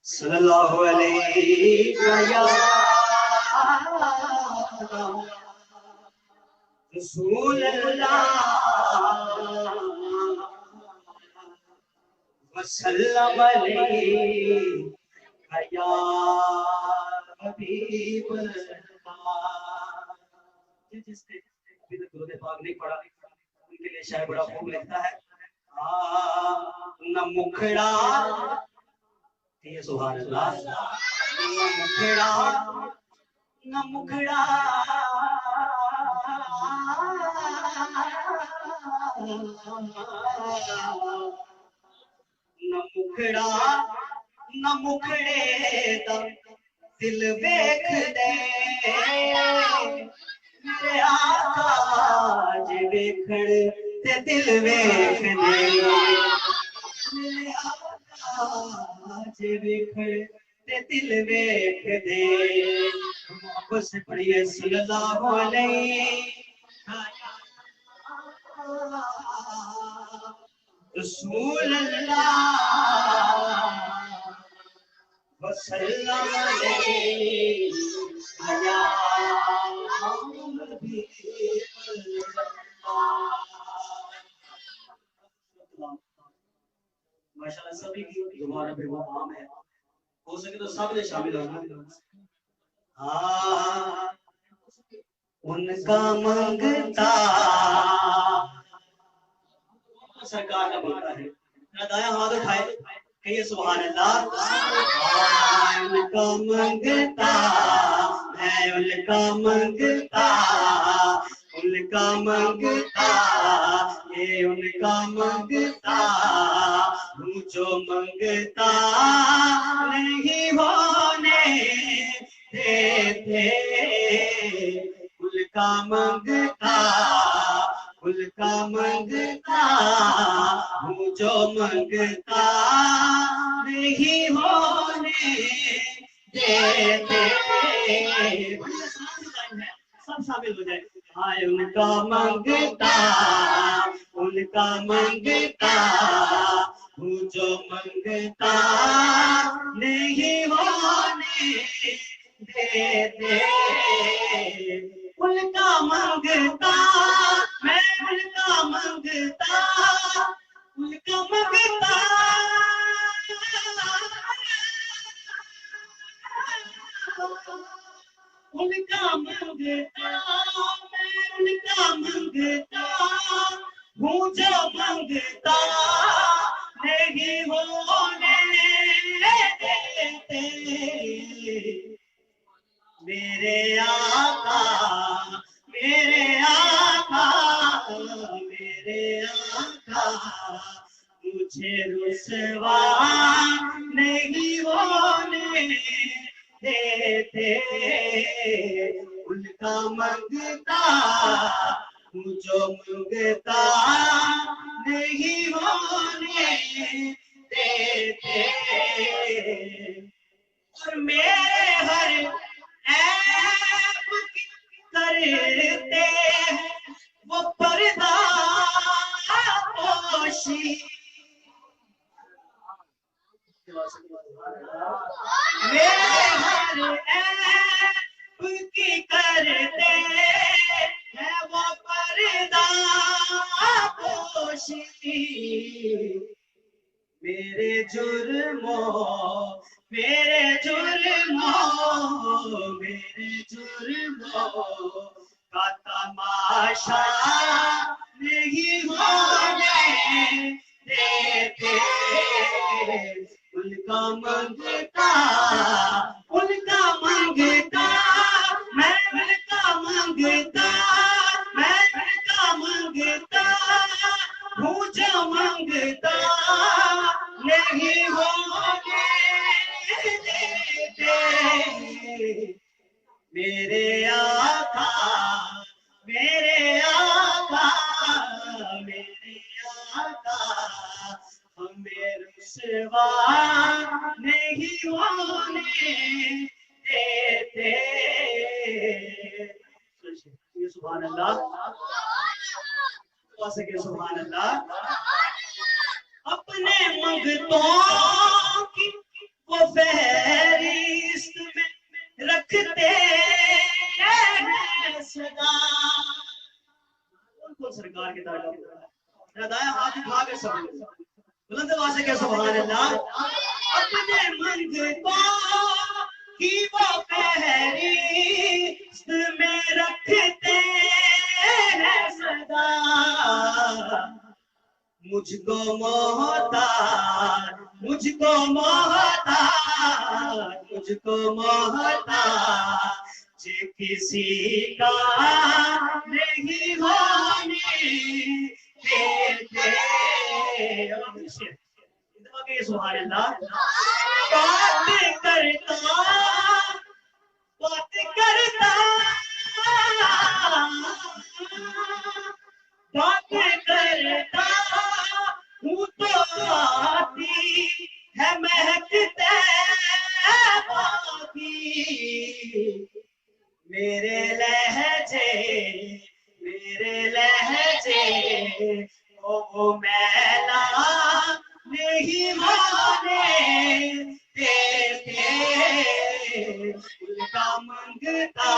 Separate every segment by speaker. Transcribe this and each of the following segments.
Speaker 1: صلی اللہ علیہ یا رسول اللہ وسلم علیہ یا حبیب اللہ۔ جس نے ابھی تک درود پاک نہیں پڑھا ان کے لیے شاعر بڑا خوب لکھتا ہے، نہ مکھڑا یہ سبحان اللہ، نہ مکھڑا نہ مکھڑا نہ مکھڑا نہ مکھڑے دا دل ویکھ دے میرے آقا جے ویکھڑ تے دل ویکھ دے میرے آقا جے ویکھڑ تے دل ویکھ دے۔ محبت سے پڑھیے صلی اللہ علیہ رسول اللہ وسلم علیہ یا حبیب اللہ۔ ماشاءاللہ سبھی کی دوبارہ پہ وہ عام ہے، ہو سکے تو سب نے شامل ہونا۔ ان کا منگتا سرکار کا بولتا ہے، دایاں ہاتھ اٹھائے کہیے سبحان اللہ۔ ان کا منگتا ہے، ان کا منگتا، ان کا منگتا یہ ان کا منگتا ہوں، جو منگتا نہیں ہونے دیتے ان کا منگتا، ان کا منگتا ہوں، جو منگتا نہیں ہونے دیتے۔ سب شامل ہو جائے۔ ان کا منگتا، ان کا منگتا ہوں، جو منگتا نہیں ہونے دیتے ان کا منگتا، میں ان کا منگتا، ان کا منگتا ان کا منگتا، میں ان کا منگتا ہوں، جو منگتا نہیں ہونے دیتے میرے آقا، میرے آقا، میرے آقا مجھے رسوا نہیں ہونے دیتے ان کا منگتا ہوں، جو منگتا نہیں ہونے دیتے اور میرے ہر عیب کرتے وہ پردہ پوشی، میرے ہر عیب کی کرتے ہیں وہ پردہ پوشی، میرے جرموں، میرے جرموں، میرے جرموں کا تماشا نہیں ہونے دیتے ان کا منگتا، ان کا منگتا، میں ان کا منگتا، میں ان کا منگتا ہوں، جو منگتا نہیں ہونے دیتے میرے آقا، میرے آقا، میرے آقا ہمیں رسوا نہیں ہونے دیتے۔ سبحان اللہ، سبحان اللہ۔ اپنے منگتوں کی وہ قرآن کی طرف دائیں ہاتھ اٹھا کے سب بلند آواز سے کہ سبحان اللہ. اپنے منگتا کی وہ فہرست میں رکھتے ہیں صدا مجھ کو محتاج مجھ کو محتاج مجھ کو محتاج کسی کا نہیں ہونے دیتے. سبحان اللہ. بات کرتا بات کرتا بات کرتا ہوں تو آتی ہے مہکتے باقی میرے لہجے وہ میلا نہیں ہونے دیتے. ان کا منگتا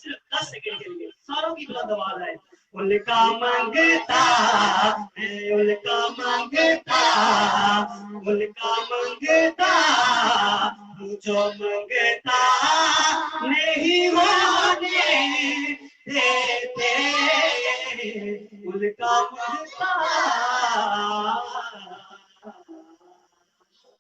Speaker 1: صرف 10 سیکنڈ کے لیے ساروں کی بلند آواز ہے. ان کا منگتا جو منگتا نہیں ہونے دیتے. ان کا منگتا